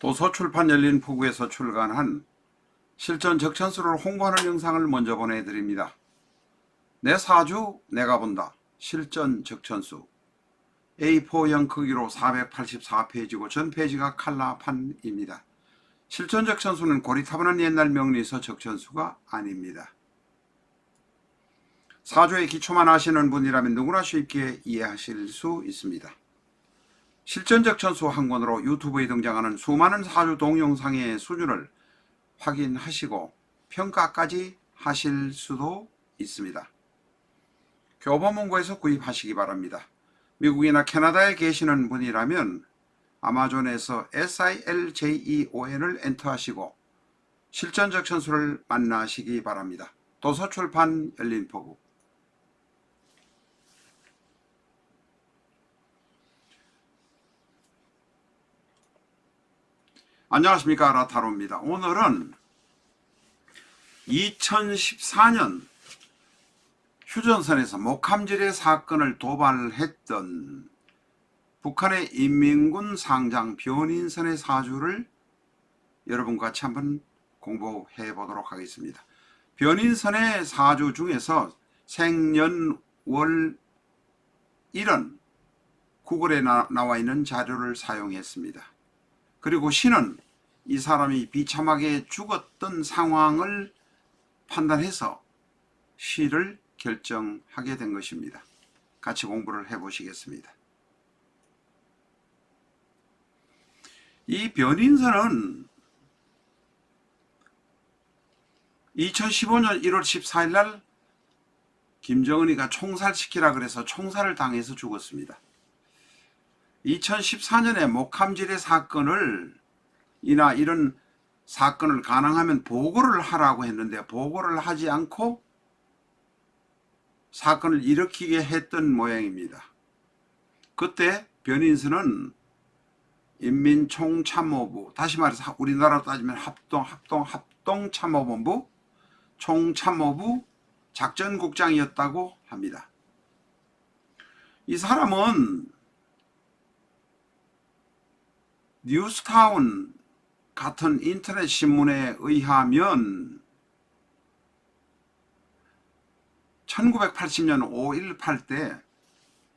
도서출판 열린포구에서 출간한 실전 적천수를 홍보하는 영상을 먼저 보내드립니다. 내 사주 내가 본다. 실전 적천수 A4형 크기로 484페이지고 전 페이지가 칼라판입니다. 실전 적천수는 고리타분한 옛날 명리서 적천수가 아닙니다. 사주의 기초만 아시는 분이라면 누구나 쉽게 이해하실 수 있습니다. 실전적천수 한 권으로 유튜브에 등장하는 수많은 사주 동영상의 수준을 확인하시고 평가까지 하실 수도 있습니다. 교보문고에서 구입하시기 바랍니다. 미국이나 캐나다에 계시는 분이라면 아마존에서 SILJEON을 엔터하시고 실전적천수를 만나시기 바랍니다. 도서출판 열린포구. 안녕하십니까, 라타로입니다. 오늘은 2014년 휴전선에서 목함지뢰 사건을 도발했던 북한의 인민군 상장 변인선의 사주를 여러분과 같이 한번 공부해 보도록 하겠습니다. 변인선의 사주 중에서 생년월일은 구글에 나와 있는 자료를 사용했습니다. 그리고 시는 이 사람이 비참하게 죽었던 상황을 판단해서 시를 결정하게 된 것입니다. 같이 공부를 해 보시겠습니다. 이 변인선은 2015년 1월 14일 날 김정은이가 총살시키라 그래서 총살을 당해서 죽었습니다. 2014년에 목함지뢰 사건을 이런 사건을 가능하면 보고를 하라고 했는데 보고를 하지 않고 사건을 일으키게 했던 모양입니다. 그때 변인선은 인민총참모부, 다시 말해서 우리나라로 따지면 합동참모본부 총참모부 작전국장이었다고 합니다. 이 사람은 뉴스타운 같은 인터넷 신문에 의하면 1980년 5.18 때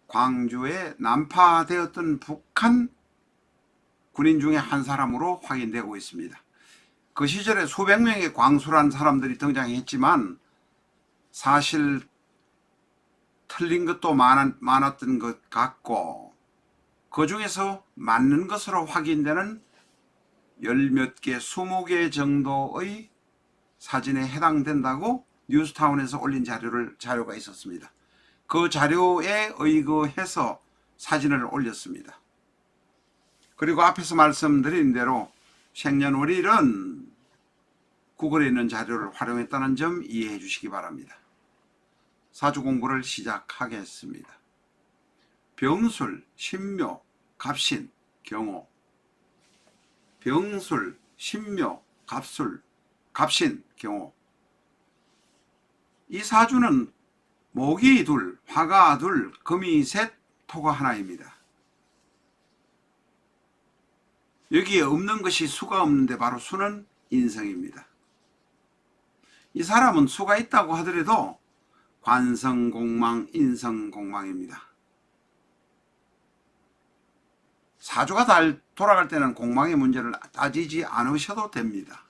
광주에 난파되었던 북한 군인 중에 한 사람으로 확인되고 있습니다. 그 시절에 수백 명의 광수란 사람들이 등장했지만 사실 틀린 것도 많았던 것 같고 그 중에서 맞는 것으로 확인되는 열몇 개, 20개 정도의 사진에 해당된다고 뉴스타운에서 올린 자료가 있었습니다. 그 자료에 의거해서 사진을 올렸습니다. 그리고 앞에서 말씀드린 대로 생년월일은 구글에 있는 자료를 활용했다는 점 이해해 주시기 바랍니다. 사주 공부를 시작하겠습니다. 병술, 신묘, 갑신, 경호. 병술, 신묘, 갑술, 갑신, 경호. 이 사주는 목이 둘, 화가 둘, 금이 셋, 토가 하나입니다. 여기에 없는 것이 수가 없는데 바로 수는 인성입니다. 이 사람은 수가 있다고 하더라도 관성공망, 인성공망입니다. 사주가 돌아갈 때는 공망의 문제를 따지지 않으셔도 됩니다.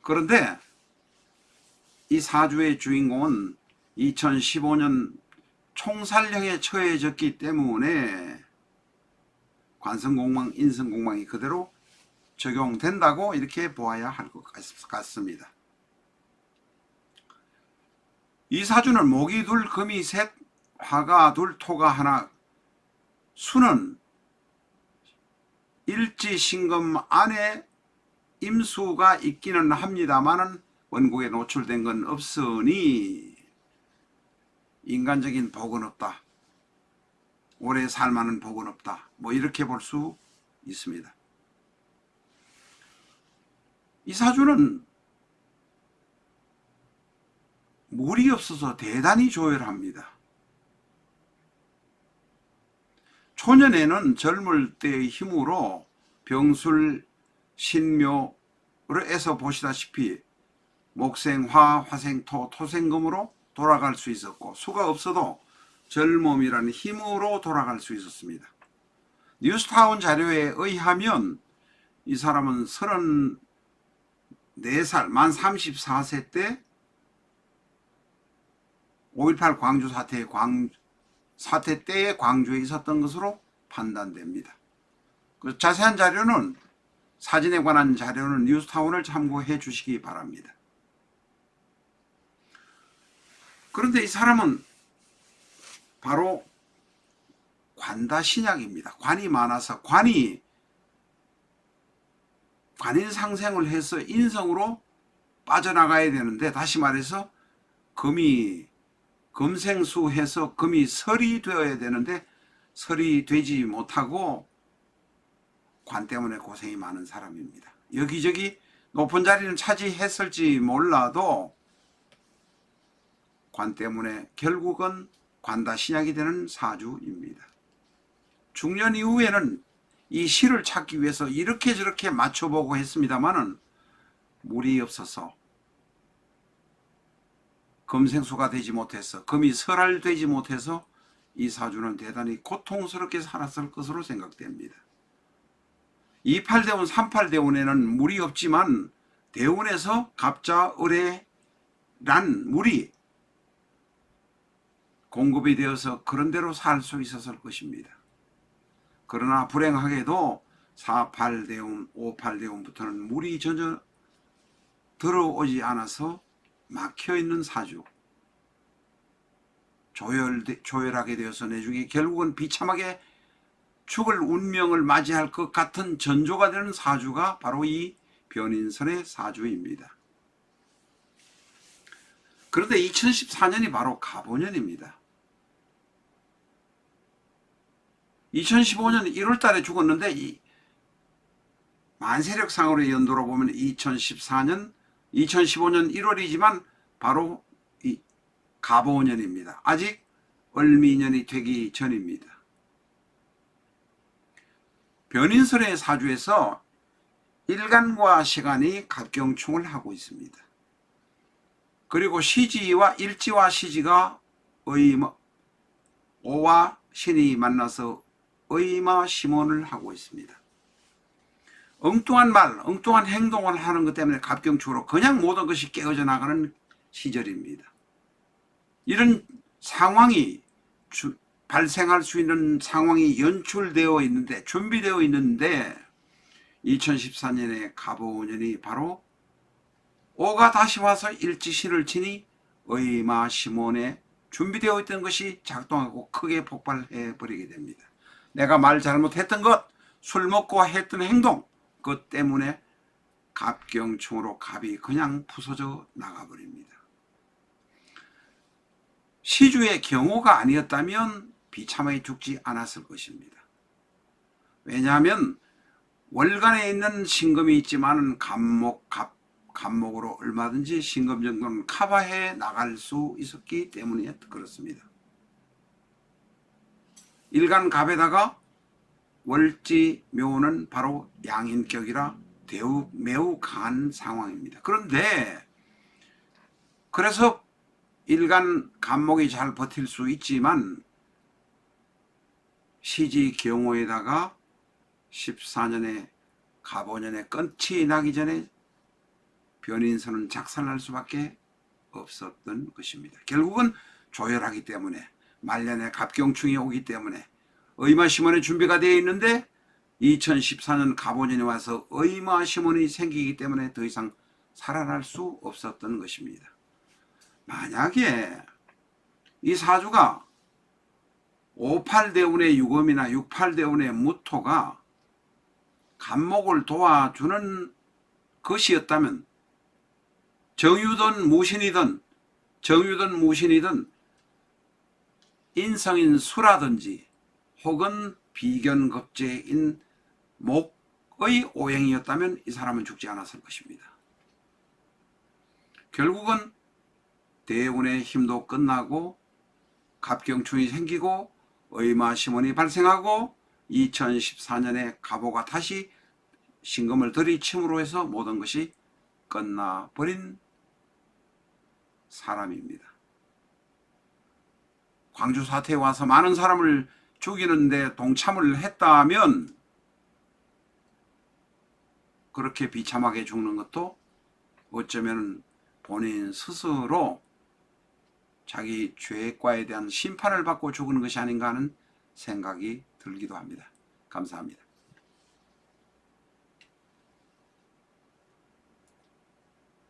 그런데 이 사주의 주인공은 2015년 총살령에 처해졌기 때문에 관성공망, 인성공망이 그대로 적용된다고 이렇게 보아야 할 것 같습니다. 이 사주는 목이 둘, 금이 셋, 화가 둘, 토가 하나. 수는 일지신금 안에 임수가 있기는 합니다만은 원국에 노출된 건 없으니 인간적인 복은 없다. 오래 살만한 복은 없다. 뭐 이렇게 볼 수 있습니다. 이 사주는 물이 없어서 대단히 조열합니다. 초년에는 젊을 때의 힘으로 병술 신묘에서 보시다시피 목생화, 화생토, 토생금으로 돌아갈 수 있었고 수가 없어도 젊음이라는 힘으로 돌아갈 수 있었습니다. 뉴스타운 자료에 의하면 이 사람은 34살, 만 34세 때 5.18 광주 사태 때에 광주에 있었던 것으로 판단됩니다. 그 자세한 자료는 사진에 관한 자료는 뉴스타운을 참고해 주시기 바랍니다. 그런데 이 사람은 바로 관다신약입니다. 관이 많아서 관인 상생을 해서 인성으로 빠져나가야 되는데, 다시 말해서 금생수해서 금이 설이 되어야 되는데 설이 되지 못하고 관 때문에 고생이 많은 사람입니다. 여기저기 높은 자리는 차지했을지 몰라도 관 때문에 결국은 관다신약이 되는 사주입니다. 중년 이후에는 이 실을 찾기 위해서 이렇게 저렇게 맞춰보고 했습니다마는 물이 없어서 금생수가 되지 못해서, 금이 설알되지 못해서 이 사주는 대단히 고통스럽게 살았을 것으로 생각됩니다. 28대운, 38대운에는 물이 없지만 대운에서 갑자, 을해란 물이 공급이 되어서 그런대로 살 수 있었을 것입니다. 그러나 불행하게도 48대운, 58대운부터는 물이 전혀 들어오지 않아서 막혀있는 사주, 조열하게 되어서 내중에 결국은 비참하게 죽을 운명을 맞이할 것 같은 전조가 되는 사주가 바로 이 변인선의 사주입니다. 그런데 2014년이 바로 갑오년입니다. 2015년 1월 달에 죽었는데 이 만세력상으로 연도로 보면 2015년 1월이지만 바로 이 갑오년입니다. 아직 을미년이 되기 전입니다. 변인설의 사주에서 일간과 시간이 갑경충을 하고 있습니다. 그리고 시지와 일지와 시지가 오와 신이 만나서 의마심원을 하고 있습니다. 엉뚱한 말, 엉뚱한 행동을 하는 것 때문에 갑경충으로 그냥 모든 것이 깨어져 나가는 시절입니다. 이런 상황이 발생할 수 있는 상황이 연출되어 있는데, 준비되어 있는데 2014년에 갑오년이 바로 오가 다시 와서 일지신을 지니 의마심원에 준비되어 있던 것이 작동하고 크게 폭발해 버리게 됩니다. 내가 말 잘못했던 것, 술 먹고 했던 행동, 그것 때문에 갑경충으로 갑이 그냥 부서져 나가버립니다. 시주의 경호가 아니었다면 비참하게 죽지 않았을 것입니다. 왜냐하면 월간에 있는 신금이 있지만 갑목으로 얼마든지 신금 정도는 커버해 나갈 수 있었기 때문에 그렇습니다. 일간 갑에다가 월지 묘는 바로 양인격이라 매우 강한 상황입니다. 그런데 그래서 일간 갑목이 잘 버틸 수 있지만 시지 경호에다가 14년에 갑오년에 끝이 나기 전에 변인선은 작살날 수밖에 없었던 것입니다. 결국은 조열하기 때문에, 말년에 갑경충이 오기 때문에 의마심원의 준비가 되어 있는데 2014년 갑오년이 와서 의마심원이 생기기 때문에 더 이상 살아날 수 없었던 것입니다. 만약에 이 사주가 58대운의 유금이나 68대운의 무토가 갑목을 도와주는 것이었다면, 정유든 무신이든 인성인 수라든지 혹은 비견겁제인 목의 오행이었다면 이 사람은 죽지 않았을 것입니다. 결국은 대운의 힘도 끝나고 갑경충이 생기고 의마심원이 발생하고 2014년에 갑오가 다시 신금을 들이침으로 해서 모든 것이 끝나버린 사람입니다. 광주 사태에 와서 많은 사람을 죽이는데 동참을 했다면 그렇게 비참하게 죽는 것도 어쩌면 본인 스스로 자기 죄과에 대한 심판을 받고 죽는 것이 아닌가 하는 생각이 들기도 합니다. 감사합니다.